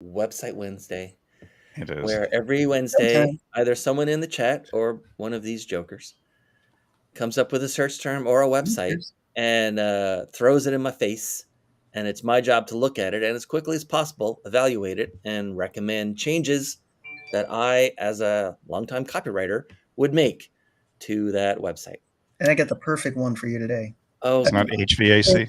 Website Wednesday, It is. where every Wednesday, Sometimes. either someone in the chat or one of these jokers comes up with a search term or a website and throws it in my face. And it's my job to look at it and as quickly as possible, evaluate it and recommend changes that I, as a longtime copywriter, would make to that website. And I got the perfect one for you today. Oh, It's not HVAC.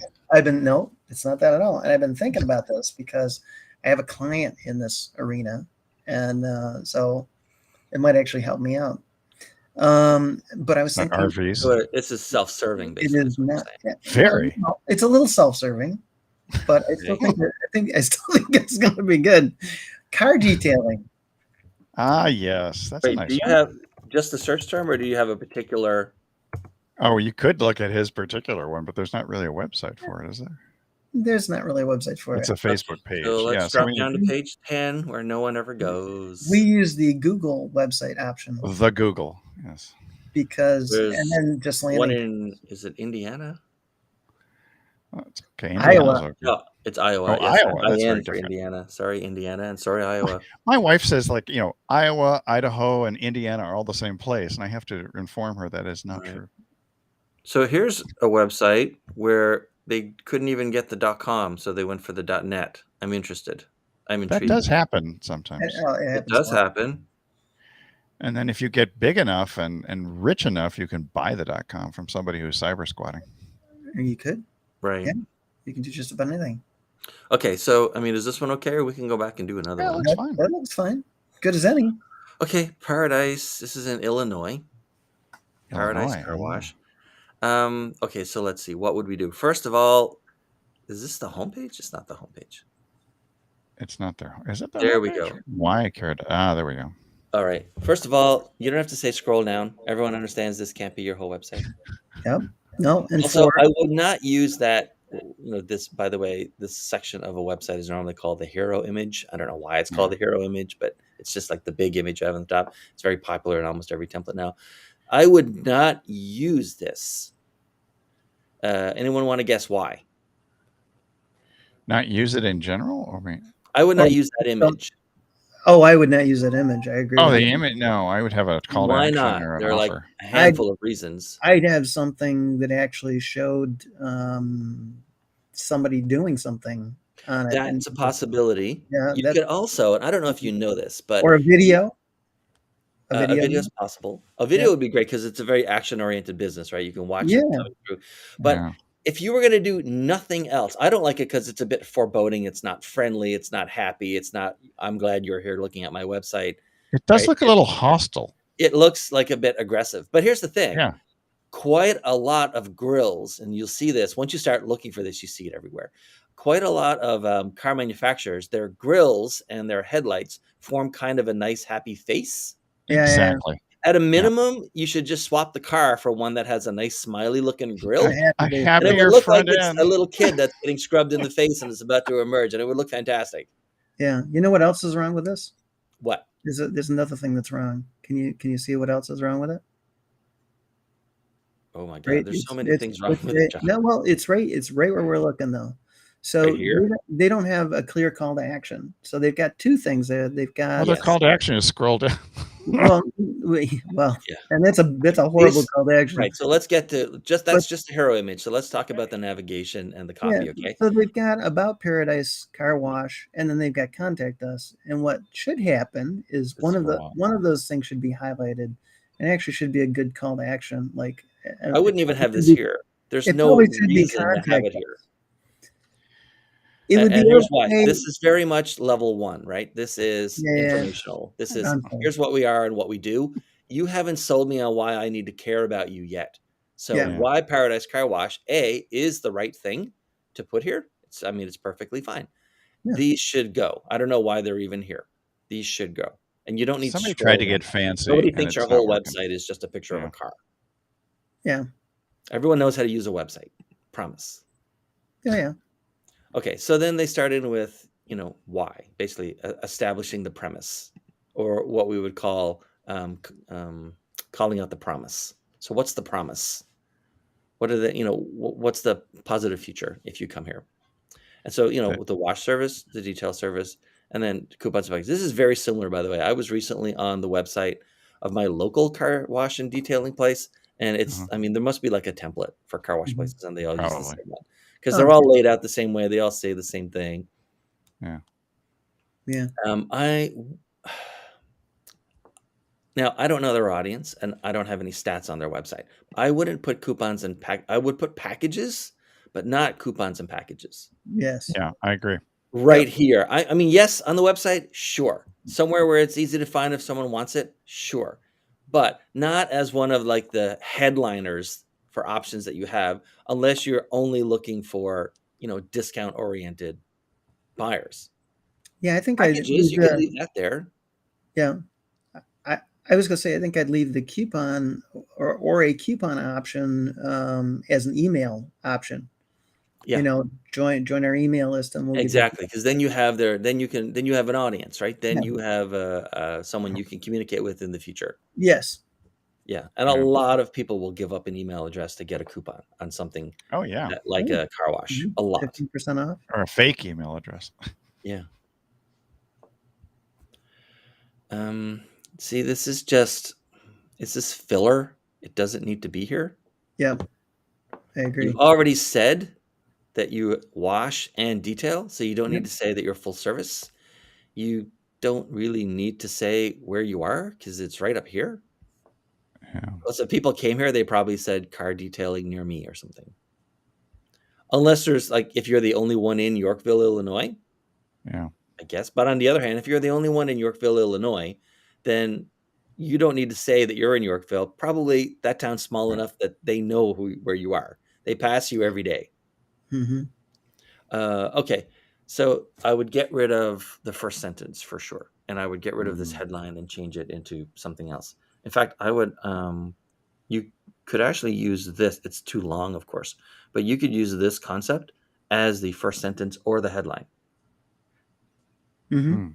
No, it's not that at all. And I've been thinking about this because I have a client in this arena, and so it might actually help me out. But I was Not thinking, RVs. so this is self-serving, it basically. is not Very. well, it's a little self-serving, but I still think it's going to be good. Car detailing. Ah, yes. That's a Wait, nice do you one. have just the search term or do you have a particular? Oh, you could look at his particular one, but there's not really a website for it, is there? There's not really a website for It's it. a Facebook page. So let's Yeah. So drop we down need to page 10 where no one ever goes. We use the Google website option the Google. Yes. because, There's and then just one landing. is it Indiana? Oh, it's okay. Iowa. Indiana's okay. No, it's Iowa. Oh, Yes, Iowa. That's very IN for different. Indiana. Sorry, Indiana, and sorry, Iowa. My wife says, like, Iowa, Idaho, and Indiana are all the same place, and I have to inform her that is not Right. true. So here's a website where they couldn't even get the .com, so they went for the .net. I'm interested. I'm That intrigued. does happen sometimes. It does happen. And then if you get big enough and rich enough, you can buy the .com from somebody who's cyber squatting. You could. Right. Yeah. You can do just about anything. Okay, so I mean, is this one okay, or we can go back and do another one? Looks fine. That looks fine. Good as any. Okay, Paradise. This is in Illinois. Paradise Car Wash. Okay, so let's see. What would we do? First of all, is this the homepage? It's not the homepage. It's not there. Is it the There homepage? we go. Why I cared? There we go. All right. First of all, you don't have to say scroll down. Everyone understands this can't be your whole website. Yep. No. And Also, I would not use that. This, by the way, this section of a website is normally called the hero image. I don't know why it's called the hero image, but it's just like the big image I have on the top. It's very popular in almost every template now. I would not use this. Anyone want to guess why? Not use it in general? Or I would not use that image. Oh, I would not use that image. I agree. Oh, the image? No, I would have a call to action or an There are like offer. a handful of reasons. I'd have something that actually showed somebody doing something on it. That's a possibility. Yeah, you could also, and I don't know if you know this, but or a video. A video is possible. A video would be great because it's a very action-oriented business, right? You can watch it coming through. But if you were going to do nothing else, I don't like it because it's a bit foreboding. It's not friendly. It's not happy. It's not, I'm glad you're here looking at my website. It does look a little hostile. It looks like a bit aggressive. But here's the thing. Yeah. Quite a lot of grills, and you'll see this. Once you start looking for this, you see it everywhere. Quite a lot of car manufacturers, their grills and their headlights form kind of a nice, happy face. Exactly. At a minimum, you should just swap the car for one that has a nice, smiley-looking grill. A and it happier would look like front it's end. a little kid that's getting scrubbed in the face and is about to emerge, and it would look fantastic. Yeah. You know what else is wrong with this? What? There's another thing that's wrong. Can you see what else is wrong with it? Oh my God! There's so many things wrong with it, John. No, well, it's right where we're looking though. So they don't have a clear call to action. So they've got two things there. They've got their call to action is scroll down. well, and that's a horrible call to action. Right. So let's get to that's just a hero image. So let's talk about the navigation and the copy. Okay. So they've got About Paradise Car Wash, and then they've got Contact Us. And what should happen is one of those things should be highlighted, and actually should be a good call to action. Like I wouldn't even have this here. There's no reason to have it here. It would be here's why. This is very much level 1, right? This is informational. This is here's what we are and what we do. You haven't sold me on why I need to care about you yet. So why Paradise Car Wash is the right thing to put here. It's perfectly fine. Yeah. These should go. I don't know why they're even here. These should go. And you don't need somebody tried to get fancy. Nobody thinks your whole website is just a picture of a car. Yeah. Everyone knows how to use a website. Promise. Yeah. Okay, so then they started with, why, basically establishing the premise, or what we would call calling out the promise. So what's the promise? What are what's the positive future if you come here? And so, with the wash service, the detail service, and then coupons and packages. This is very similar, by the way. I was recently on the website of my local car wash and detailing place, and it's, I mean, there must be like a template for car wash places, and they all use the same one because they're all laid out the same way. They all say the same thing. Yeah. Yeah. Now, I don't know their audience, and I don't have any stats on their website. I wouldn't put coupons and I would put packages, but not coupons and packages. Yes. Yeah, I agree. Right here. I mean, yes, on the website, sure. Somewhere where it's easy to find if someone wants it, sure. But not as one of like the headliners for options that you have, unless you're only looking for, discount-oriented buyers. Yeah, I think packages, you could leave that there. Yeah. I was going to say, I think I'd leave the coupon or a coupon option as an email option. Yeah. Join our email list, and we'll exactly, because then you have then you have an audience, right? Then you have someone you can communicate with in the future. Yes. Yeah, and a lot of people will give up an email address to get a coupon on something. Oh yeah, like a car wash. A lot. 15% off, or a fake email address. Yeah. See, this is this filler? It doesn't need to be here. Yeah, I agree. You've already said that you wash and detail, so you don't need to say that you're full service. You don't really need to say where you are because it's right up here. Yeah. So if people came here, they probably said car detailing near me or something. Unless there's if you're the only one in Yorkville, Illinois. Yeah. I guess. But on the other hand, if you're the only one in Yorkville, Illinois, then you don't need to say that you're in Yorkville. Probably that town's small enough that they know where you are. They pass you every day. Mm-hmm. Okay. So I would get rid of the first sentence for sure. And I would get rid of this headline and change it into something else. In fact, I would, you could actually use this. It's too long, of course, but you could use this concept as the first sentence or the headline. Mm-hmm.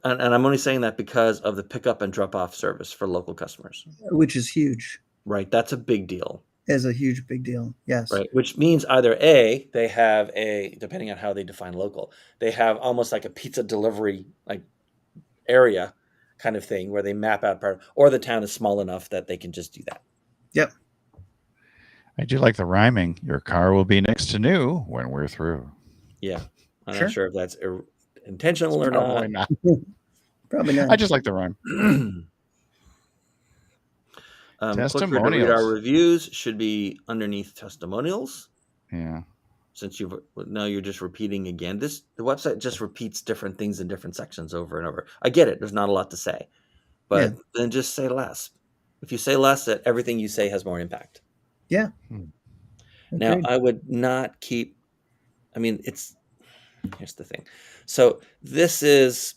And I'm only saying that because of the pickup and drop off service for local customers, which is huge. Right. That's a big deal. Is a huge big deal. Yes. Right. Which means either A, they have depending on how they define local, they have almost like a pizza delivery area kind of thing where they map out part, or the town is small enough that they can just do that. Yep. I do like the rhyming. Your car will be next to new when we're through. Yeah. I'm not sure if that's intentional or Probably not. Probably not. I just like the rhyme. Click here to read our reviews should be underneath testimonials. Yeah. Since you're just repeating again. The website just repeats different things in different sections over and over. I get it. There's not a lot to say, but then just say less. If you say less, that everything you say has more impact. Yeah. Now I would not keep. I mean, here's the thing. So this is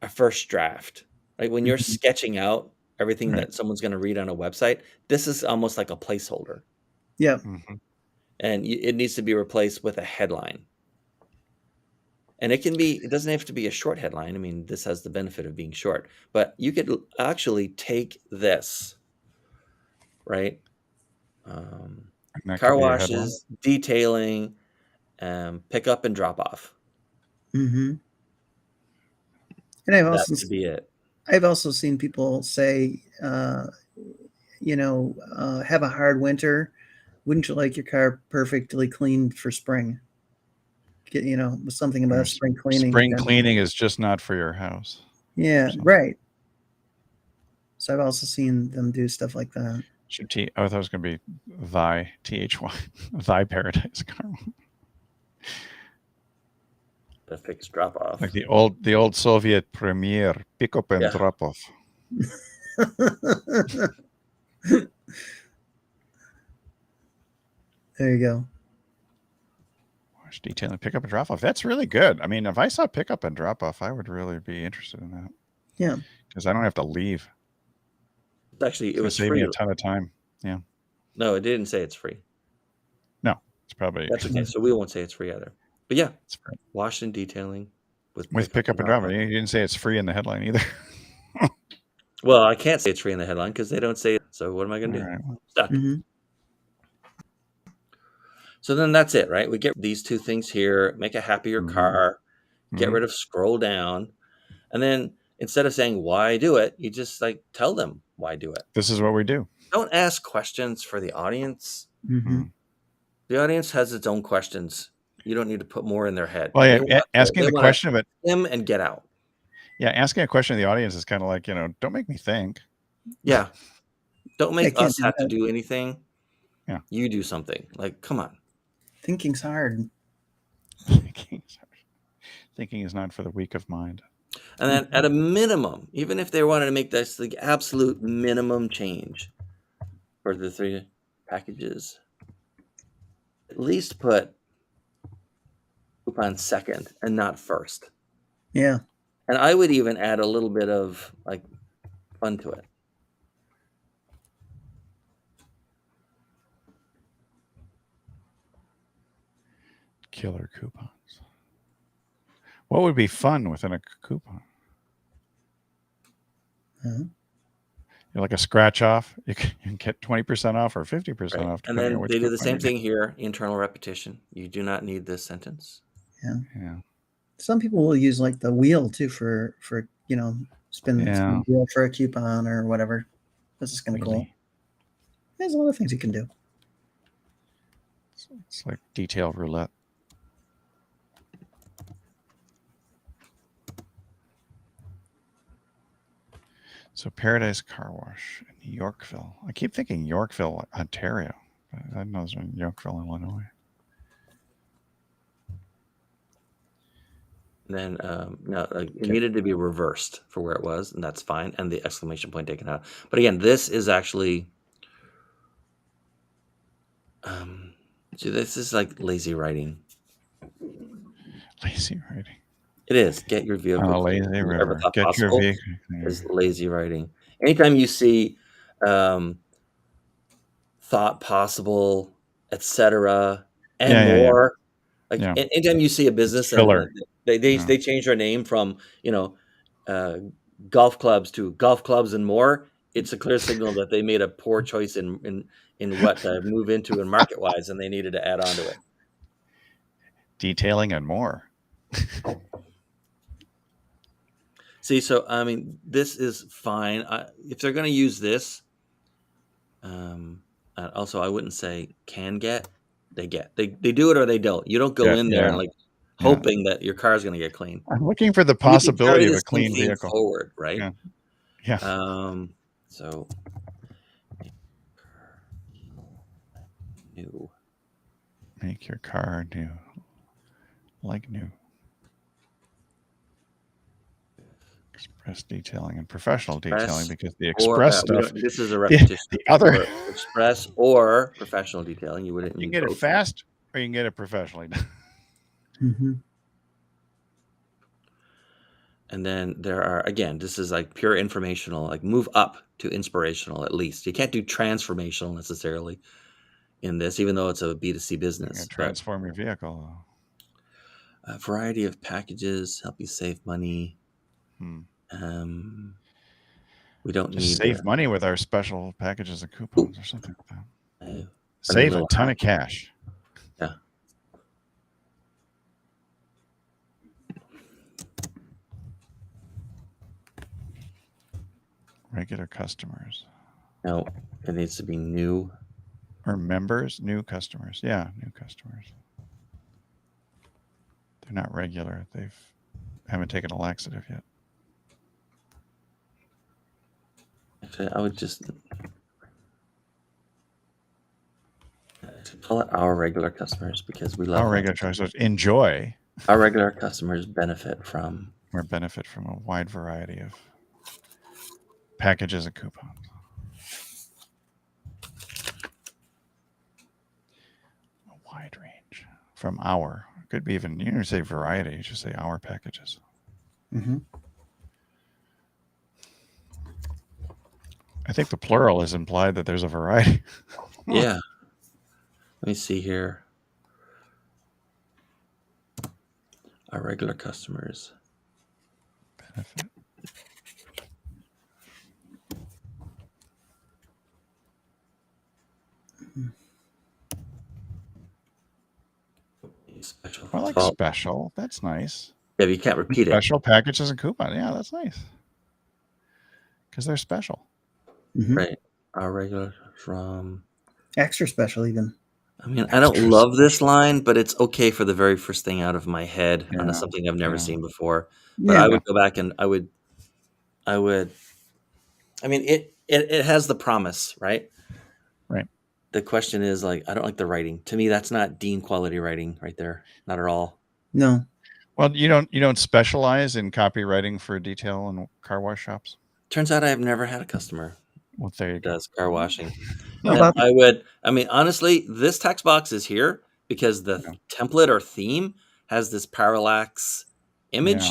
a first draft, right? When you're sketching out everything that someone's going to read on a website, this is almost like a placeholder. Yeah. Mm-hmm. And it needs to be replaced with a headline. And it doesn't have to be a short headline. I mean, this has the benefit of being short, but you could actually take this, right? Car washes, detailing, pick up and drop off. Mm-hmm. And that could be it. I've also seen people say, have a hard winter. Wouldn't you like your car perfectly cleaned for spring? Something about spring cleaning. Spring cleaning is just not for your house. Yeah, right. So I've also seen them do stuff like that. I thought it was going to be thy, T-H-Y, thy paradise car. The fixed drop off. Like the old Soviet premier, pick up and drop off. There you go. Wash, detailing, pick up and drop off. That's really good. I mean, if I saw pick up and drop off, I would really be interested in that. Yeah. Because I don't have to leave. Actually, it was save free. Me a ton of time. Yeah. No, it didn't say it's free. No, it's probably. That's okay. So we won't say it's free either. But yeah, it's free. Wash and detailing with pick up and drop off. You didn't say it's free in the headline either. Well, I can't say it's free in the headline because they don't say it. So what am I going to do? Right. Stuck. Mm-hmm. So then that's it, right? We get these two things here, make a happier car, get rid of scroll down, and then instead of saying why do it, you just like tell them why do it. This is what we do. Don't ask questions for the audience. Mm-hmm. The audience has its own questions. You don't need to put more in their head. Well, yeah, asking the question of it, him and get out. Yeah, asking a question of the audience is kind of like, don't make me think. Yeah, don't make us have to do anything. Yeah, you do something. Like, come on. Thinking's hard. Thinking is not for the weak of mind. And then at a minimum, even if they wanted to make this the absolute minimum change for the 3 packages, at least put coupon second and not first. Yeah. And I would even add a little bit of like fun to it. Killer coupons. What would be fun within a coupon? Like a scratch off, you can get 20% off or 50% off. And then they do the same thing here, internal repetition. You do not need this sentence. Yeah. Some people will use like the wheel too for spin the wheel for a coupon or whatever. This is kind of cool. There's a lot of things you can do. It's like detailed roulette. So Paradise Car Wash in Yorkville. I keep thinking Yorkville, Ontario. I know it's in Yorkville, Illinois. And then it needed to be reversed for where it was, and that's fine. And the exclamation point taken out. But again, this is actually this is like lazy writing. Lazy writing. It is. Get your vehicle. Lazy river. Get your vehicle. Is lazy writing. Anytime you see thought possible, etc., and more. Anytime you see a business and they change their name from golf clubs to golf clubs and more, it's a clear signal that they made a poor choice in what to move into and market wise, and they needed to add on to it. Detailing and more. See, so I mean, this is fine. If they're going to use this, also I wouldn't say can get. They get. They do it or they don't. You don't go in there and like hoping that your car is going to get clean. I'm looking for the possibility of a clean vehicle forward, right? Yeah. So new. Make your car new, like new. Express detailing and professional detailing, because the express stuff. This is a repetition. The other express or professional detailing, you wouldn't. You can get it fast, or you can get it professionally done. Mm-hmm. And then there are, again, this is like pure informational, like move up to inspirational at least. You can't do transformational necessarily in this, even though it's a B2C business. Transform your vehicle. A variety of packages help you save money. We don't need save money with our special packages and coupons or something like that. Save a ton of cash. Yeah. Regular customers. No, it needs to be new. Or members, new customers. Yeah, new customers. They're not regular. They haven't taken a laxative yet. Actually, I would just call it our regular customers, because we love our regular customers. Enjoy. Our regular customers benefit from a wide variety of packages and coupons. A wide range from our. Could be even, you don't say variety, you should say our packages. Mm-hmm. I think the plural is implied that there's a variety. Yeah. Let me see here. Our regular customers benefit. Special. I like special. That's nice. Yeah, but you can't repeat Special packages and coupon. Yeah, that's nice. Because they're special. Right. Our regular from extra special even. I mean, I don't love this line, but it's okay for the very first thing out of my head on something I've never seen before. But I would go back and I mean, it has the promise, right? Right. The question is like, I don't like the writing. To me, that's not Dean quality writing right there. Not at all. No. Well, you don't specialize in copywriting for detail in car wash shops? Turns out I've never had a customer well, there you go. does car washing. I mean, honestly, this text box is here because the template or theme has this parallax image.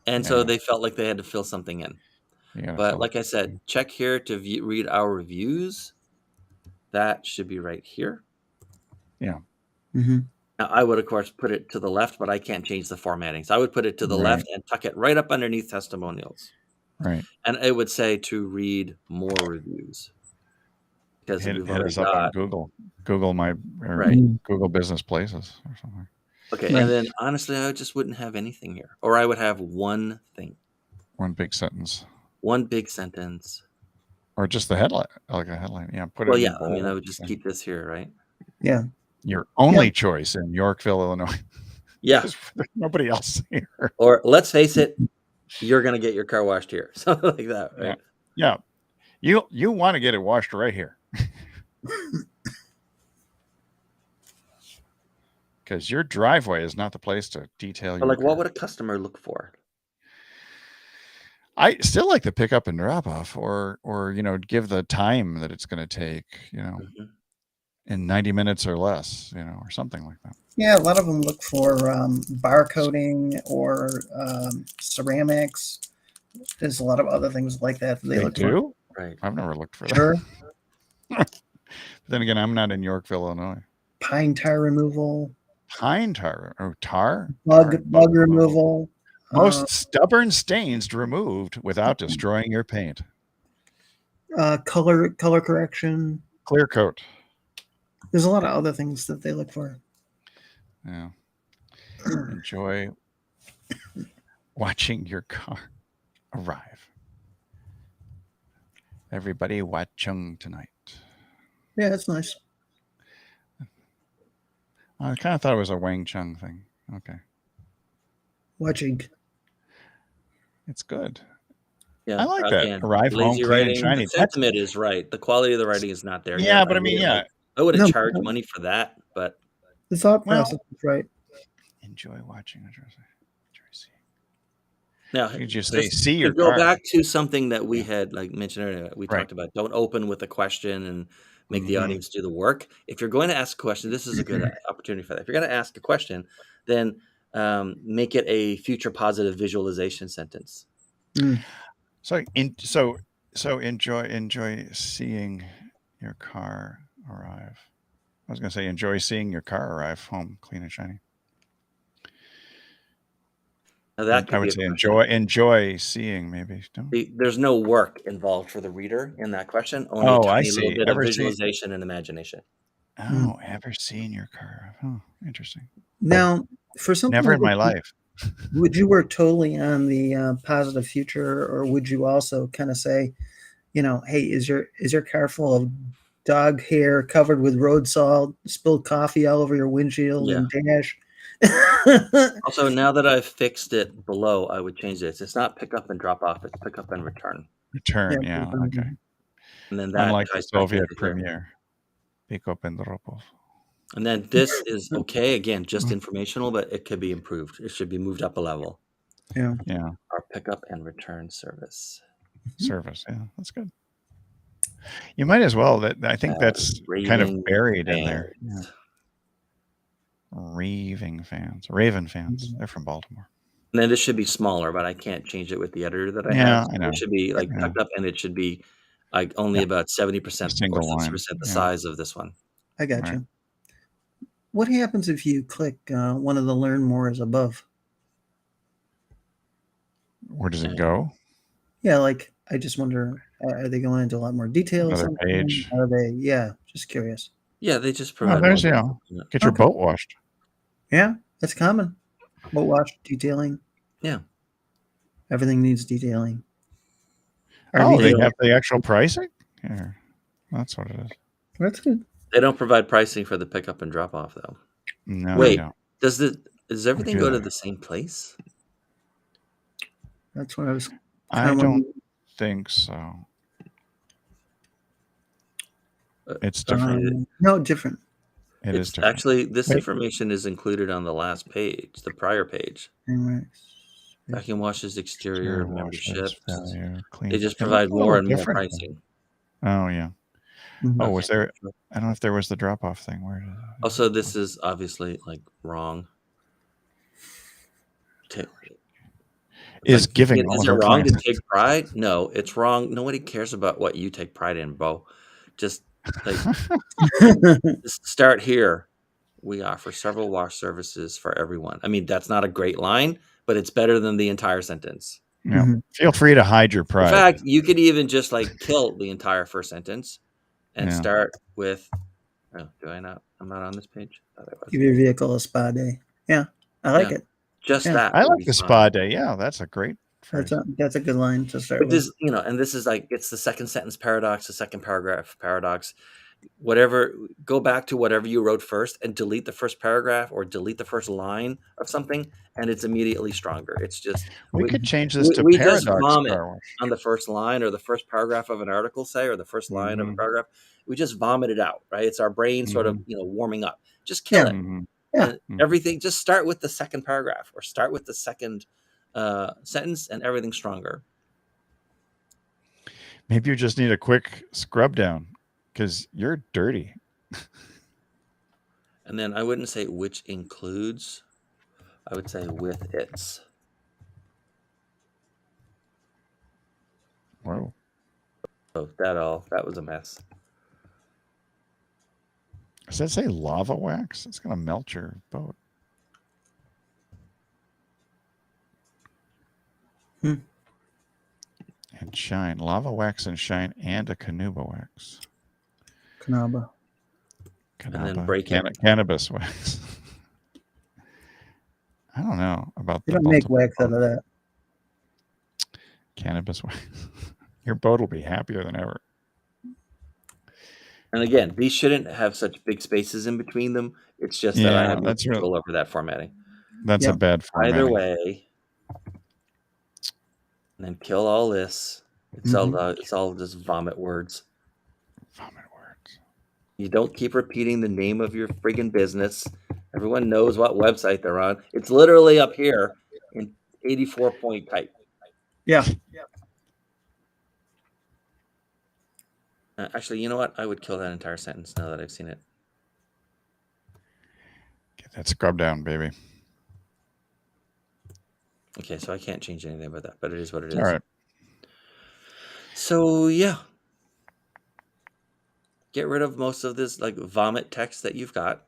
And so they felt like they had to fill something in. But like I said, check here to read our reviews. That should be right here. Yeah. Mm-hmm. Now, I would, of course, put it to the left, but I can't change the formatting. So I would put it to the left and tuck it right up underneath testimonials. Right. And it would say to read more reviews. Because hit us up on Google. Google Google Business Places or something. Okay, and then honestly, I just wouldn't have anything here. Or I would have one thing. One big sentence. One big sentence. Or just the headline, like a headline. Yeah, put it in bold. I mean, I would just keep this here, right? Yeah. Your only choice in Yorkville, Illinois. Yeah. There's nobody else here. Or let's face it, you're going to get your car washed here. Something like that, right? Yeah. You want to get it washed right here. Because your driveway is not the place to detail your car. What would a customer look for? I still like the pick up and drop off or give the time that it's going to take, in 90 minutes or less, or something like that. Yeah, a lot of them look for barcoding or ceramics. There's a lot of other things like that they look do? For. Right. I've never looked for that. Sure. Then again, I'm not in Yorkville, Illinois. Pine tar removal. Pine tar? Oh, tar? Bug removal. Most stubborn stains removed without destroying your paint. Color correction. Clear coat. There's a lot of other things that they look for. Yeah. Enjoy watching your car arrive. Everybody watching tonight. Yeah, that's nice. I kind of thought it was a Wang Chung thing. Okay. Watching. It's good. Yeah, I like that. Arrive home clean and shiny. The sentiment is right. The quality of the writing is not there yet. Yeah, but I mean, I would have charged money for that, but the thought process is right. Enjoy watching. Enjoy seeing. Now, you just say, see your car. Go back to something that we had mentioned earlier. We talked about don't open with a question and make the audience do the work. If you're going to ask a question, this is a good opportunity for that. If you're going to ask a question, then make it a future positive visualization sentence. So enjoy seeing your car arrive. I was going to say enjoy seeing your car arrive home clean and shiny. Now that I would say enjoy seeing maybe. There's no work involved for the reader in that question. Only a tiny little bit of visualization and imagination. Oh, ever seen your car? Oh, interesting. Now, for something never in my life. Would you work totally on the positive future, or would you also kind of say, hey, is your car full of dog hair covered with road salt, spilled coffee all over your windshield and dash? Also, now that I've fixed it below, I would change this. It's not pick up and drop off. It's pick up and return. Return, yeah, okay. And then that unlike the Soviet premiere, pick up and drop off. And then this is okay. Again, just informational, but it could be improved. It should be moved up a level. Yeah. Our pickup and return service. Service, yeah, that's good. You might as well. I think that's kind of buried in there. Yeah. Raven fans. They're from Baltimore. And then this should be smaller, but I can't change it with the editor that I have. So I know. It should be tucked up, and it should be only about 70% or 60% the size of this one. I got you. What happens if you click one of the learn mores above? Where does it go? Yeah, I just wonder, are they going into a lot more detail? Another page? Are they? Yeah, just curious. Yeah, they just provide. Get your boat washed. Yeah, that's common. Boat wash, detailing. Yeah. Everything needs detailing. Oh, they have the actual pricing? Yeah, that's what it is. That's good. They don't provide pricing for the pickup and drop off, though. No, wait, does everything go to that? the same place? That's what I was. I don't think so. It's different. No, different. It is different. Actually, this information is included on the last page, the prior page. Vacuum washes, exterior membership. They just provide more and more pricing. Oh, yeah. Oh, was there? I don't know if there was the drop-off thing. Where? Also, this is obviously like wrong. Is giving all is of it our wrong clients to take pride? No, it's wrong. Nobody cares about what you take pride in, Bo. Just like just start here. We offer several wash services for everyone. I mean, that's not a great line, but it's better than the entire sentence. Yeah. Feel free to hide your pride. In fact, you could even just like kill the entire first sentence and start with, oh, do I not? I'm not on this page. Give your vehicle a spa day. Yeah, I like it. Just that. I like the spa day. Yeah, that's a great phrase. That's a good line to start with. This, and this is like, it's the second sentence paradox, the second paragraph paradox. Whatever, go back to whatever you wrote first and delete the first paragraph or delete the first line of something, and it's immediately stronger. It's just we could change this to paradox. Just vomit on the first line or the first paragraph of an article, say, or the first line of a paragraph. We just vomit it out, right? It's our brain sort of warming up. Just kill it. Yeah. Everything. Just start with the second paragraph or start with the second sentence, and everything's stronger. Maybe you just need a quick scrub down because you're dirty. And then I wouldn't say which includes. I would say with its. Whoa. Oh, that was a mess. Does that say lava wax? It's going to melt your boat. And shine. Lava wax and shine and a canuba wax. Canaba. And then break it. Cannabis wax. I don't know about you don't make wax out of that. Cannabis wax. Your boat will be happier than ever. And again, these shouldn't have such big spaces in between them. It's just that I have no control over that formatting. That's a bad formatting. Either way, and then kill all this. It's all just vomit words. Vomit words. You don't keep repeating the name of your friggin' business. Everyone knows what website they're on. It's literally up here in 84-point type. Yeah. Actually, you know what? I would kill that entire sentence now that I've seen it. Get that scrub down, baby. Okay, so I can't change anything about that, but it is what it is. All right. So, yeah. Get rid of most of this like vomit text that you've got.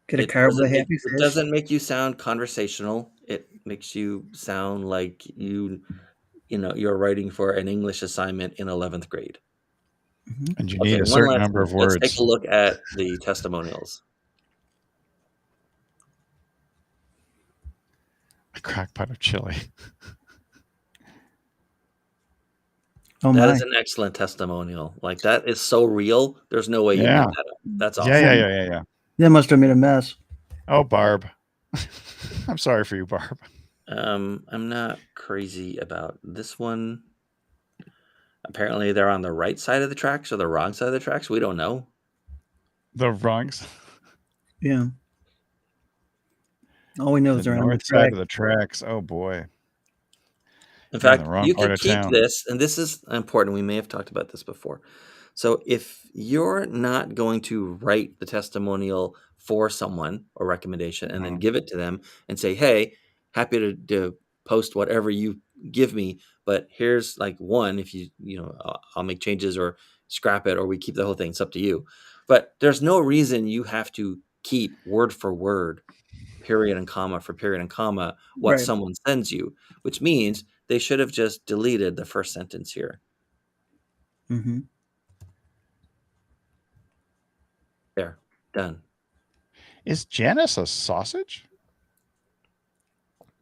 Get a car with a happy fish. It doesn't make you sound conversational. It makes you sound like you're writing for an English assignment in 11th grade. And you need a certain number of words. Let's take a look at the testimonials. A crack pot of chili. That is an excellent testimonial. Like, that is so real. There's no way you made that up. That's awesome. Yeah. They must have made a mess. Oh, Barb. I'm sorry for you, Barb. I'm not crazy about this one. Apparently, they're on the right side of the tracks or the wrong side of the tracks. We don't know. The wrong side? Yeah. All we know is they're on the north side of the tracks. Oh, boy. In fact, you can keep this, and this is important. We may have talked about this before. So if you're not going to write the testimonial for someone or recommendation and then give it to them and say, hey, happy to post whatever you give me, but here's like one, if I'll make changes or scrap it or we keep the whole thing. It's up to you. But there's no reason you have to keep word for word, period and comma for period and comma, what someone sends you, which means they should have just deleted the first sentence here. There, done. Is Janice a sausage?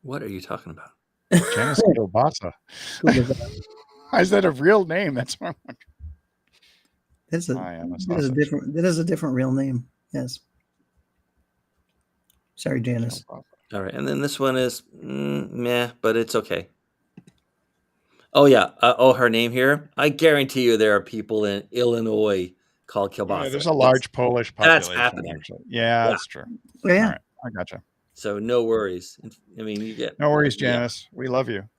What are you talking about? Janice Kielbasa. Is that a real name? That's what I'm wondering. That is a different real name. Yes. Sorry, Janice. All right, and then this one is meh, but it's okay. Oh yeah. Her name here. I guarantee you, there are people in Illinois called Kielbasa. Yeah, there's a large Polish population. That's happening. Actually. Yeah, that's true. Oh, yeah. All right, I gotcha. So no worries. I mean, you get no worries, Janice. Yeah. We love you.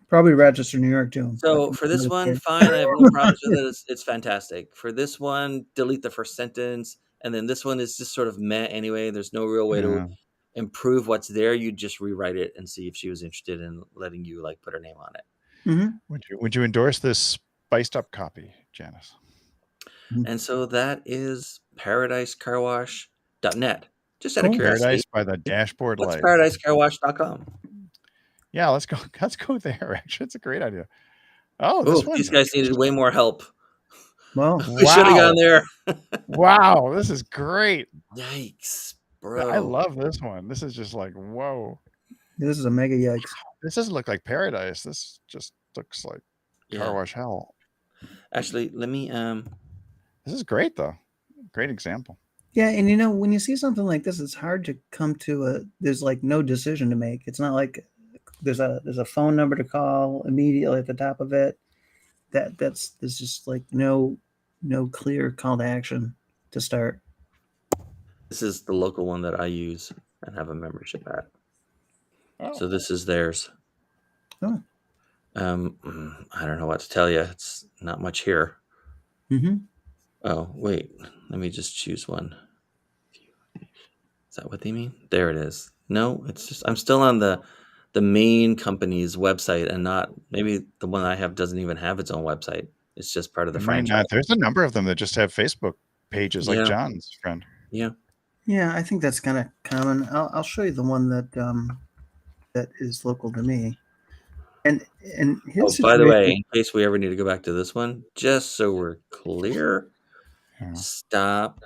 Probably Rochester, New York, too. So for this one, fine. I have no problems with it. It's fantastic. For this one, delete the first sentence, and then this one is just sort of meh anyway. There's no real way to improve what's there. You just rewrite it and see if she was interested in letting you like put her name on it. Mm-hmm. Would you endorse this spiced up copy, Janice? And so that is paradisecarwash.net. Just out of curiosity. Paradise by the dashboard What's light. paradisecarwash.com? Yeah, let's go there. Actually, it's a great idea. Oh, this one. These guys needed way more help. Well, we should have gone there. Wow, this is great. Yikes, bro. I love this one. This is just like, whoa. This is a mega yikes. This doesn't look like paradise. This just looks like car wash hell. Actually, let me This is great though. Great example. Yeah, and when you see something like this, it's hard to come to there's like no decision to make. It's not like there's a phone number to call immediately at the top of it. There's just like no clear call to action to start. This is the local one that I use and have a membership at. So this is theirs. Oh. I don't know what to tell you. It's not much here. Mm-hmm. Oh, wait. Let me just choose one. Is that what they mean? There it is. No, it's just I'm still on the main company's website and not maybe the one I have doesn't even have its own website. It's just part of the franchise. There's a number of them that just have Facebook pages like John's friend. Yeah. Yeah, I think that's kind of common. I'll show you the one that is local to me. And his by the way, in case we ever need to go back to this one, just so we're clear, stop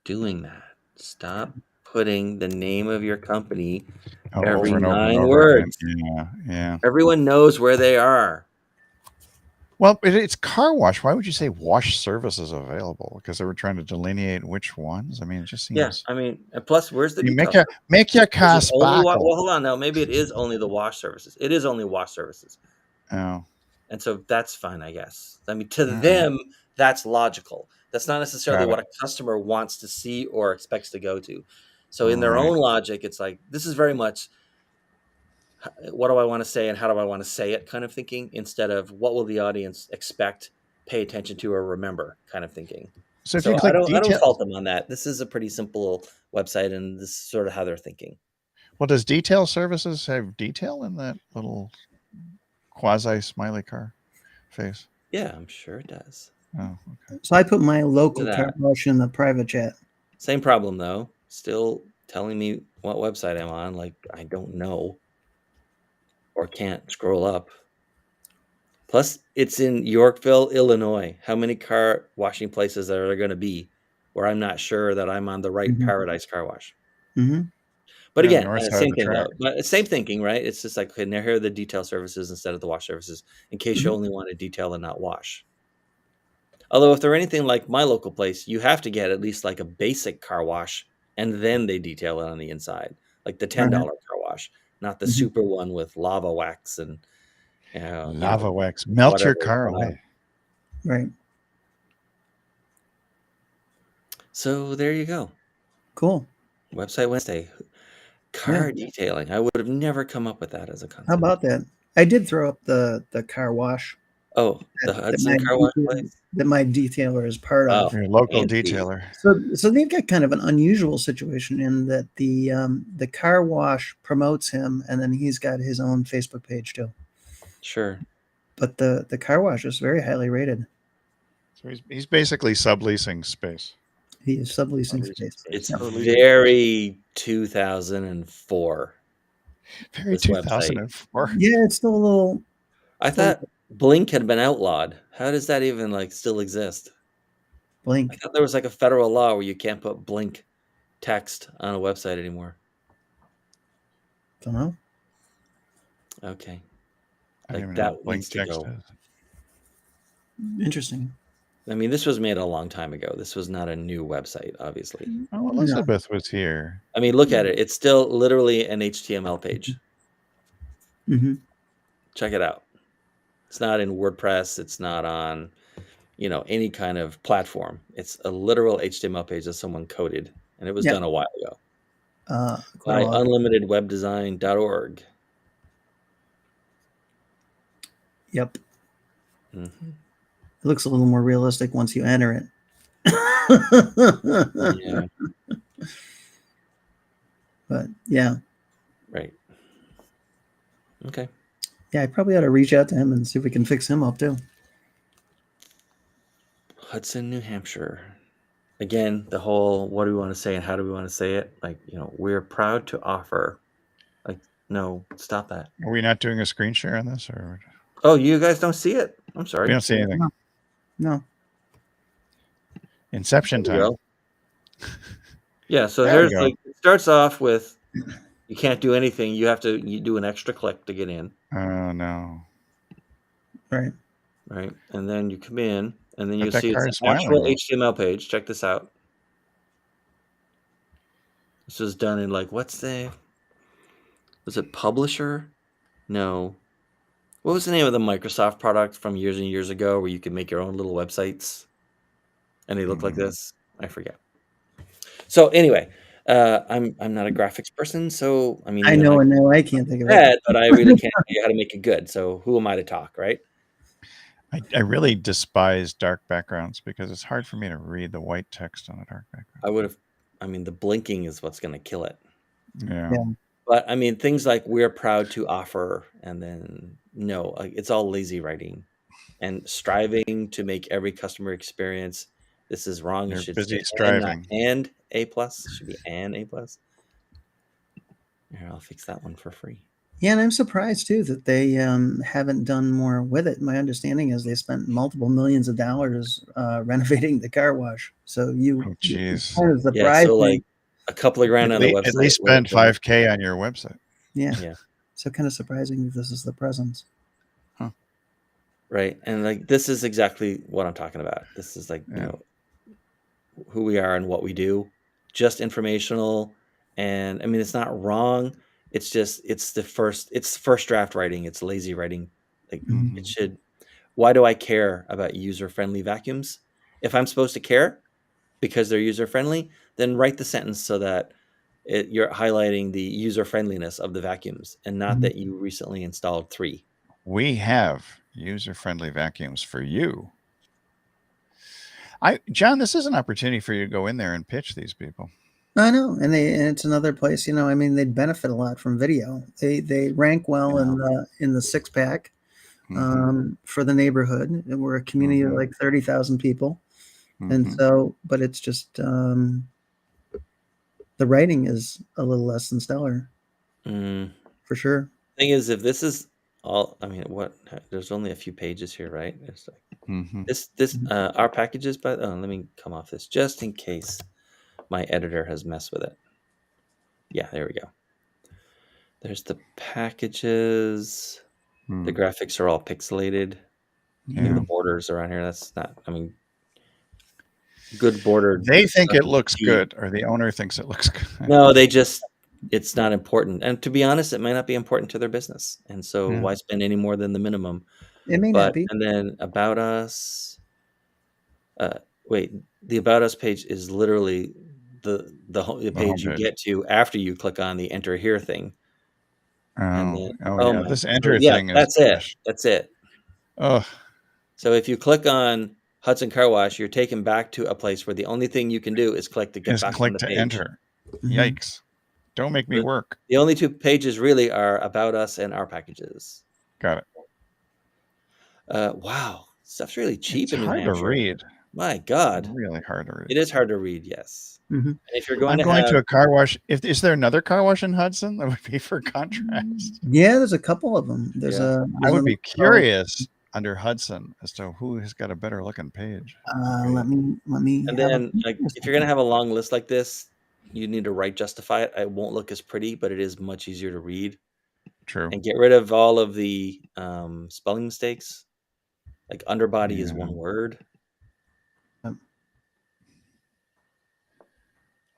doing that. Stop putting the name of your company every 9 words. Yeah. Everyone knows where they are. Well, it's car wash. Why would you say wash services available? Because they were trying to delineate which ones. I mean, it just seems. Yeah, I mean, and plus, where's the make your car sparkle? Well, hold on now. Maybe it is only the wash services. It is only wash services. Oh. And so that's fine, I guess. I mean, to them, that's logical. That's not necessarily what a customer wants to see or expects to go to. So in their own logic, it's like, this is very much, what do I want to say and how do I want to say it kind of thinking, instead of what will the audience expect, pay attention to, or remember kind of thinking. So if you click I don't fault them on that. This is a pretty simple website, and this is sort of how they're thinking. Well, does detail services have detail in that little quasi smiley car face? Yeah, I'm sure it does. Oh, okay. So I put my local car wash in the private chat. Same problem though. Still telling me what website I'm on, like I don't know or can't scroll up. Plus, it's in Yorkville, Illinois. How many car washing places are there going to be where I'm not sure that I'm on the right Paradise Car Wash? Mm-hmm. But again, same thing though. But same thinking, right? It's just like, okay, now here are the detail services instead of the wash services, in case you only want to detail and not wash. Although if they're anything like my local place, you have to get at least like a basic car wash, and then they detail it on the inside, like the $10 car wash, not the super one with lava wax and lava wax melt your car away. Right. So there you go. Cool. Website Wednesday. Car detailing. I would have never come up with that as a concept. How about that? I did throw up the car wash. Oh, the Hudson car wash place? That my detailer is part of. Your local detailer. So they've got kind of an unusual situation in that the car wash promotes him, and then he's got his own Facebook page too. Sure. But the car wash is very highly rated. So he's basically subleasing space. He is subleasing space. It's very 2004. Very 2004. Yeah, it's still a little. I thought Blink had been outlawed. How does that even like still exist? Blink. I thought there was like a federal law where you can't put Blink text on a website anymore. Don't know. Okay. I don't even that know what blank needs to text go. is. Interesting. I mean, this was made a long time ago. This was not a new website, obviously. Oh, Elizabeth was here. I mean, look at it. It's still literally an HTML page. Mm-hmm. Check it out. It's not in WordPress. It's not on, any kind of platform. It's a literal HTML page that someone coded, and it was done a while ago. By unlimitedwebdesign.org. Yep. Mm-hmm. It looks a little more realistic once you enter it. Yeah. But yeah. Right. Okay. Yeah, I probably ought to reach out to him and see if we can fix him up too. Hudson, New Hampshire. Again, the whole what do we want to say and how do we want to say it? Like, we're proud to offer. Like, no, stop that. Are we not doing a screen share on this, or? Oh, you guys don't see it? I'm sorry. We don't see anything. No. Inception time. Yeah, so here's it starts off with you can't do anything. You do an extra click to get in. Oh no. Right. Right. And then you come in and then you that see car it's is an actual smiling, HTML page. Check this out. This is done in was it Publisher? No. What was the name of the Microsoft product from years and years ago where you could make your own little websites and they look like this? I forget. So anyway, I'm not a graphics person, so I mean, I even know, and now I can't think of it. but I really can't tell you how to make it good. So who am I to talk, right? I really despise dark backgrounds because it's hard for me to read the white text on a dark background. The blinking is what's going to kill it. Yeah. But I mean, things like we're proud to offer, and then no, it's all lazy writing and striving to make every customer experience. This is wrong. You're It should busy say striving. and A+. It should be an A+. Here, I'll fix that one for free. Yeah, and I'm surprised too that they haven't done more with it. My understanding is they spent multiple millions of dollars renovating the car wash. So jeez, kind of surprised so me. A couple of grand on the website. At least spend $5,000 on your website. Yeah. So kind of surprising that this is the presence. Huh. Right, and this is exactly what I'm talking about. This is who we are and what we do. Just informational, and I mean it's not wrong. It's just it's first draft writing. It's lazy writing. It should. Why do I care about user-friendly vacuums? If I'm supposed to care because they're user-friendly, then write the sentence so that you're highlighting the user-friendliness of the vacuums and not that you recently installed 3. We have user-friendly vacuums for you. John, this is an opportunity for you to go in there and pitch these people. I know, and it's another place. I mean, they'd benefit a lot from video. They rank well in the 6-pack for the neighborhood. And we're a community of like 30,000 people, and so, but it's just the writing is a little less than stellar, for sure. Thing is, if this is all, I mean, there's only a few pages here, right? It's this our packages, but let me come off this just in case my editor has messed with it. Yeah, there we go. There's the packages. The graphics are all pixelated. The borders around here. That's not, I mean, good border. They think it looks good, or the owner thinks it looks good. No, it's not important. And to be honest, it might not be important to their business. And so why spend any more than the minimum? It may not be. And then About Us. Wait, the About Us page is literally the page you get to after you click on the Enter Here thing. This Enter thing is... That's it. That's it. Oh. So if you click on Hudson Car Wash, you're taken back to a place where the only thing you can do is click to get back on the page. Enter. Yikes. Don't make me work. The only 2 pages really are About Us and Our Packages. Got it. Wow. Stuff's really cheap in New Hampshire. Hard to read. My God. It's really hard to read. It is hard to read, yes. And if you're going to a car wash, is there another car wash in Hudson that would be for contrast? Yeah, there's a couple of them. I would be curious under Hudson as to who has got a better looking page. Let me. And then, if you're gonna have a long list like this, you need to write justify it. It won't look as pretty, but it is much easier to read. True. And get rid of all of the spelling mistakes. Like underbody is one word.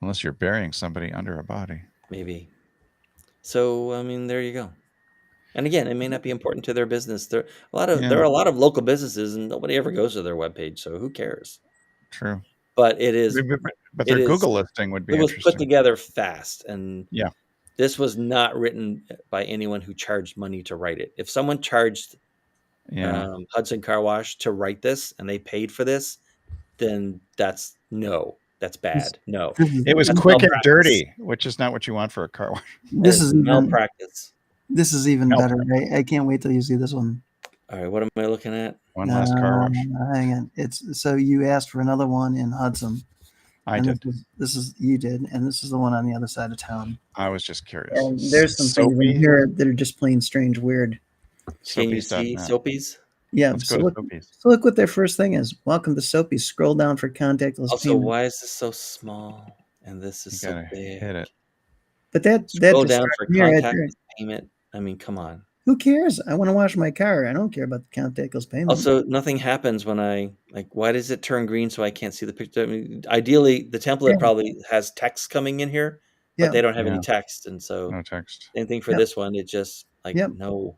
Unless you're burying somebody under a body. Maybe. So, I mean, there you go. And again, it may not be important to their business. There are a lot of local businesses, and nobody ever goes to their webpage, so who cares? True. But it is. But their Google listing would be It was interesting. put together fast, and yeah, this was not written by anyone who charged money to write it. If someone charged Hudson Car Wash to write this and they paid for this, then that's bad. No, it was quick and dirty, which is not what you want for a car wash. This is malpractice. This is even better. I can't wait till you see this one. All right, what am I looking at? One last car wash. Hang on. It's so you asked for another one in Hudson. I did. This is you did, and this is the one on the other side of town. I was just curious. And there's some things in here that are just plain strange, weird. Can you see Soapy's? Yeah. So look what their first thing is. Welcome to Soapy's. Scroll down for contactless also, payment. Why is this so small and this is so big? Hit it. But that scroll down for contactless payment. I mean, come on. Who cares? I want to wash my car. I don't care about the contactless payment. Also, nothing happens when why does it turn green so I can't see the picture? I mean, ideally, the template probably has text coming in here, but they don't have any text. And so no text. Same thing for this one. It just no.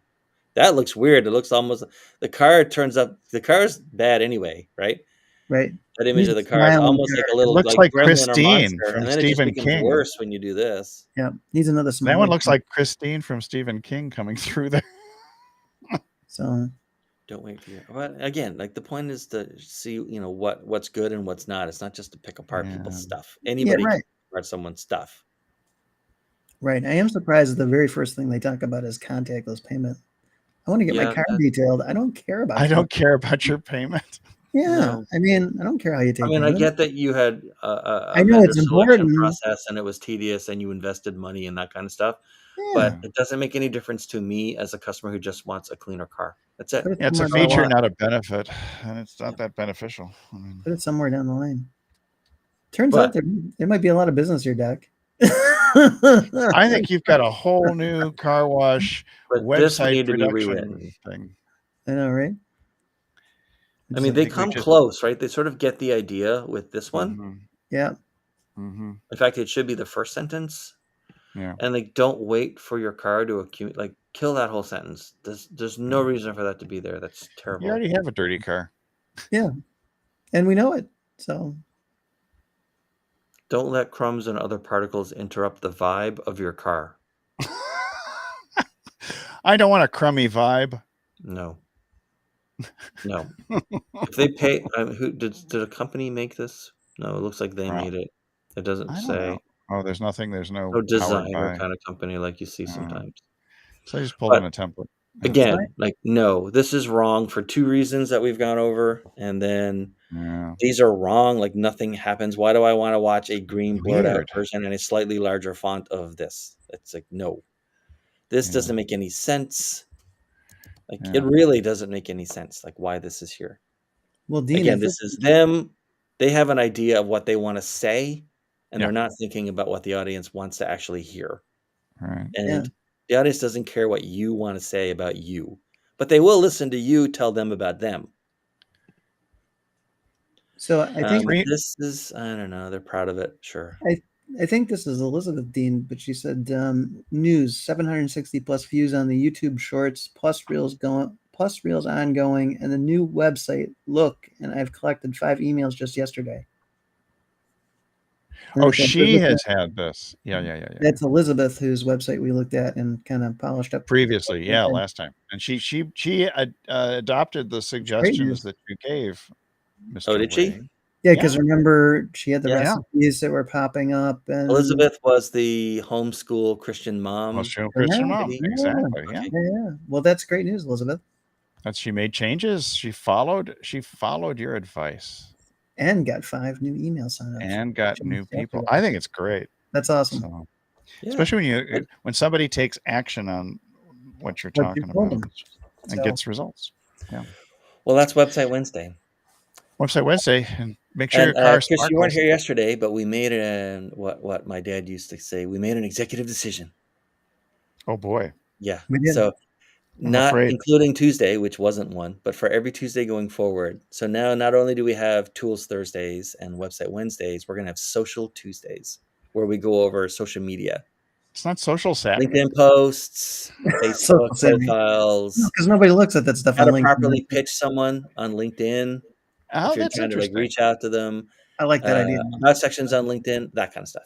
That looks weird. It looks almost the car turns up. The car's bad anyway, right? Right. That image of the car is almost like a little. It looks like Christine from Stephen King. Worse when you do this. Yeah, needs another. That one looks like Christine from Stephen King coming through there. So, don't wait for you. But again, the point is to see, what's good and what's not. It's not just to pick apart people's stuff. Anybody can pick apart someone's stuff. Right. I am surprised that the very first thing they talk about is contactless payment. I want to get my car detailed. I don't care about. I don't care about your payment. Yeah, no. I mean, I don't care how you take. I get that you had I know it's important process and it was tedious and you invested money and that kind of stuff. Yeah. But it doesn't make any difference to me as a customer who just wants a cleaner car. That's it. Yeah, it's a feature, not a benefit, and it's not that beneficial. Put it somewhere down the line. Turns out there might be a lot of business here, Doc. I think you've got a whole new car wash website production thing. I know, right? I mean, they come close, right? They sort of get the idea with this one. Mm-hmm. Yeah. Mm-hmm. In fact, it should be the first sentence. Yeah. And don't wait for your car to accumulate. Kill that whole sentence. There's no reason for that to be there. That's terrible. You already have a dirty car. Yeah. And we know it. So. Don't let crumbs and other particles interrupt the vibe of your car. I don't want a crummy vibe. No. If they pay, who did a company make this? No, it looks like they made it. It doesn't say. Oh, there's nothing. There's no designer kind of company like you see sometimes. So I just pulled in a template. Again, no, this is wrong for two reasons that we've gone over, and then these are wrong. Nothing happens. Why do I want to watch a green blurred out version and a slightly larger font of this? It's no. This doesn't make any sense. It really doesn't make any sense. Why this is here. Well, Dean, again, this is them. They have an idea of what they want to say, and they're not thinking about what the audience wants to actually hear. Right. And the audience doesn't care what you want to say about you, but they will listen to you tell them about them. So I think this is, I don't know, they're proud of it. Sure. I think this is Elizabeth Dean, but she said news 760 plus views on the YouTube shorts, plus reels ongoing, and the new website. Look, and I've collected 5 emails just yesterday. Oh, she has had this. Yeah. That's Elizabeth, whose website we looked at and kind of polished up previously. Yeah, last time, and she adopted the suggestions that you gave. Mr. Oh, did she? Yeah, because remember she had the recipes that were popping up. And Elizabeth was the homeschool Christian mom. Christian mom, exactly. Yeah. Well, that's great news, Elizabeth. She made changes. She followed your advice, and got 5 new email signups, and got new people. I think it's great. That's awesome. So, especially when somebody takes action on what you're talking about and gets results. Yeah. Well, that's Website Wednesday. Website Wednesday, and make sure your car Chris, you weren't sparkles. here yesterday, but we made what my dad used to say. We made an executive decision. Oh boy. Yeah. We did. So I'm not afraid. including Tuesday, which wasn't one, but for every Tuesday going forward. So now not only do we have Tools Thursdays and Website Wednesdays, we're going to have Social Tuesdays where we go over social media. It's not social Saturday. LinkedIn posts, Facebook profiles, because nobody looks at that stuff how on to LinkedIn. properly pitch someone on LinkedIn. Oh, If you're that's trying to like interesting. reach out to them, I like that idea. about sections on LinkedIn, that kind of stuff.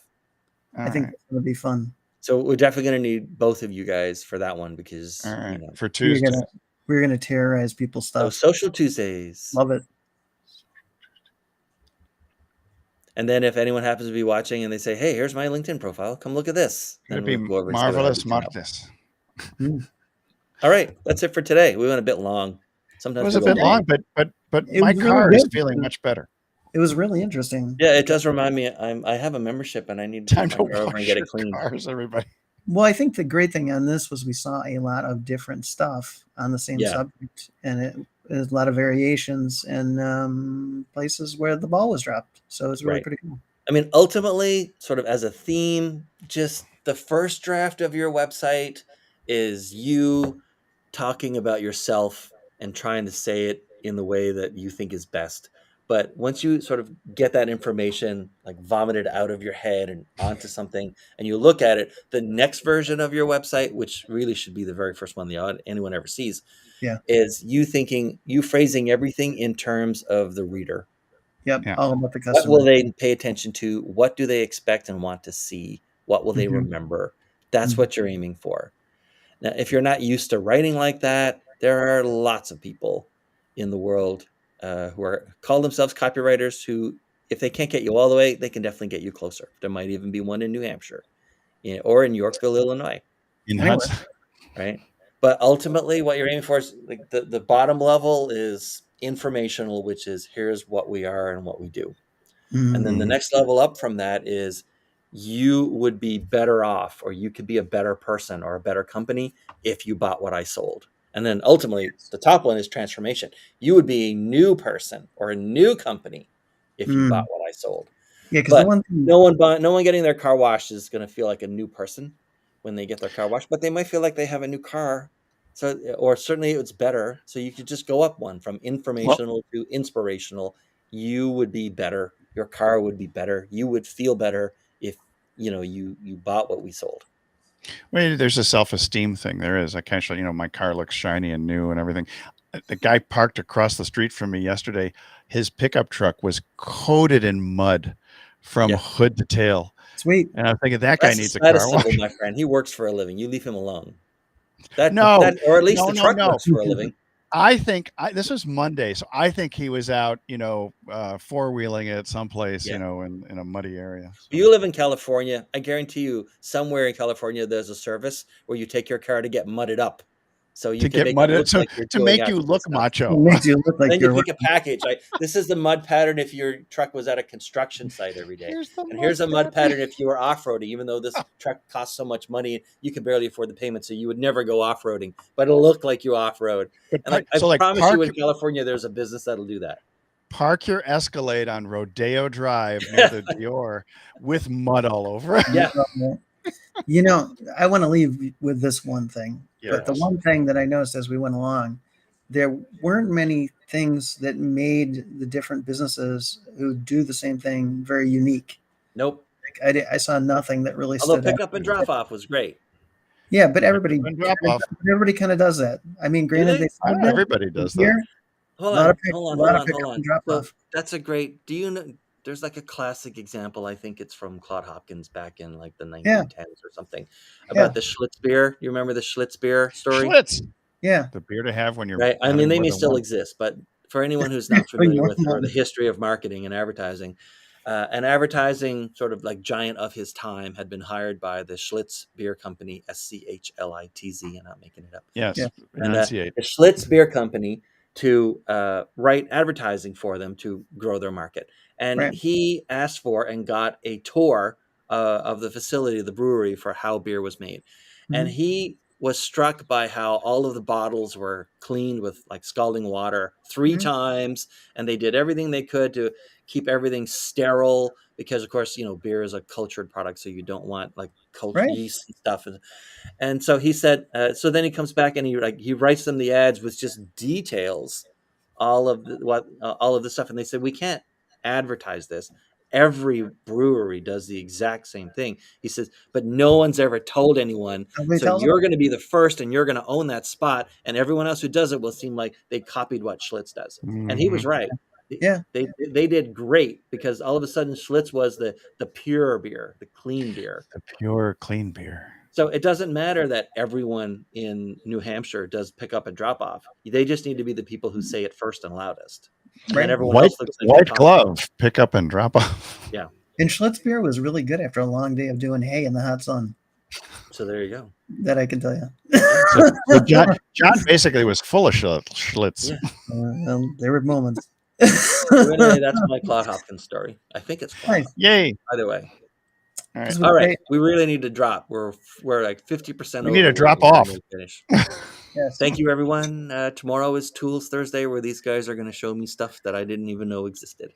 I think it's going to be fun. So we're definitely going to need both of you guys for that one because All right. you know, For Tuesday. We're gonna terrorize people's stuff. So Social Tuesdays. Love it. And then if anyone happens to be watching and they say, "Hey, here's my LinkedIn profile. Come look at this." It'd Then be we'll go over and marvelous Marcus. All right, that's it for today. We went a bit long. Sometimes It was we a go bit long, but It my was car really is good. feeling much better. It was really interesting. Yeah, it does remind me. I have a membership and I need to Time take to my car over and wash get your it cleaned. cars, everybody. Well, I think the great thing on this was we saw a lot of different stuff on the same subject, and there's a lot of variations and places where the ball was dropped. So it's really pretty cool. I mean, ultimately, sort of as a theme, just the first draft of your website is you talking about yourself and trying to say it in the way that you think is best. But once you sort of get that information, like vomited out of your head and onto something, and you look at it, the next version of your website, which really should be the very first one anyone ever sees, is you phrasing everything in terms of the reader. Yep, all about the What customer. will they pay attention to? What do they expect and want to see? What will they remember? That's what you're aiming for. Now, if you're not used to writing like that, there are lots of people in the world who call themselves copywriters who, if they can't get you all the way, they can definitely get you closer. There might even be one in New Hampshire or in Yorkville, Illinois. In Hudson. Right? But ultimately, what you're aiming for is like the bottom level is informational, which is here's what we are and what we do. And then the next level up from that is you would be better off, or you could be a better person or a better company if you bought what I sold. And then ultimately, the top one is transformation. You would be a new person or a new company if you bought what I sold. Yeah, because no one getting their car washed is going to feel like a new person when they get their car washed, but they might feel like they have a new car. So, or certainly it's better. So you could just go up one from informational to inspirational. You would be better. Your car would be better. You would feel better if you bought what we sold. Well, there's a self-esteem thing. There is. I can actually, my car looks shiny and new and everything. The guy parked across the street from me yesterday. His pickup truck was coated in mud from hood to tail. Sweet. And I'm thinking that guy needs a car wash. My friend. He works for a living. You leave him alone. Or at least the truck works for a living. I think this was Monday, so I think he was out, four-wheeling it someplace, in a muddy area. So. You live in California. I guarantee you, somewhere in California, there's a service where you take your car to get mudded up, so you can make it look like you're to make you look macho. It makes you look like then you pick a package. This is the mud pattern if your truck was at a construction site every day. Here's a mud pattern if you were off-roading, even though this truck costs so much money, you can barely afford the payment, so you would never go off-roading, but it'll look like you off-road. And I promise you in California, there's a business that'll do that. Park your Escalade on Rodeo Drive near the Dior with mud all over it. Yeah. I want to leave with this one thing. Yes. But the one thing that I noticed as we went along, there weren't many things that made the different businesses who do the same thing very unique. Nope. I saw nothing that really Although stood out. pickup and drop off was great. Yeah, but everybody kind of does that. I mean, granted, everybody does that. Hold on. So that's a great. Do you know? There's like a classic example. I think it's from Claude Hopkins back in like the 1910s or something about the Schlitz beer. You remember the Schlitz beer story? Schlitz. Yeah. The beer to have when you're right. I mean, they may still exist, but for anyone who's not familiar with the history of marketing and advertising, an advertising sort of like giant of his time had been hired by the Schlitz Beer Company, Schlitz. I'm not making it up. Yes. And the Schlitz Beer Company to write advertising for them to grow their market. And he asked for and got a tour of the facility, the brewery, for how beer was made. And he was struck by how all of the bottles were cleaned with like scalding water 3 times, and they did everything they could to keep everything sterile because, of course, beer is a cultured product, so you don't want like yeast and stuff. And so he said, so then he comes back and he writes them the ads with just details, all of the stuff, and they said we can't advertise this. Every brewery does the exact same thing. He says, but no one's ever told anyone. So you're going to be the first, and you're going to own that spot, and everyone else who does it will seem like they copied what Schlitz does. And he was right. Yeah, they did great because all of a sudden Schlitz was the pure beer, the clean beer, the pure clean beer. So it doesn't matter that everyone in New Hampshire does pick up and drop off. They just need to be the people who say it first and loudest. And then everyone else looks like white glove, pick up and drop off. Yeah. And Schlitz beer was really good after a long day of doing hay in the hot sun. So there you go. That I can tell you. So John basically was full of Schlitz. Yeah. There were moments. Anyway, that's my Claude Hopkins story. I think it's Claude. Nice. Yay. By the way. All right. We really need to drop. We're like 50%. We need to drop off. Finish. Yes. Thank you, everyone. Tomorrow is Tools Thursday, where these guys are going to show me stuff that I didn't even know existed.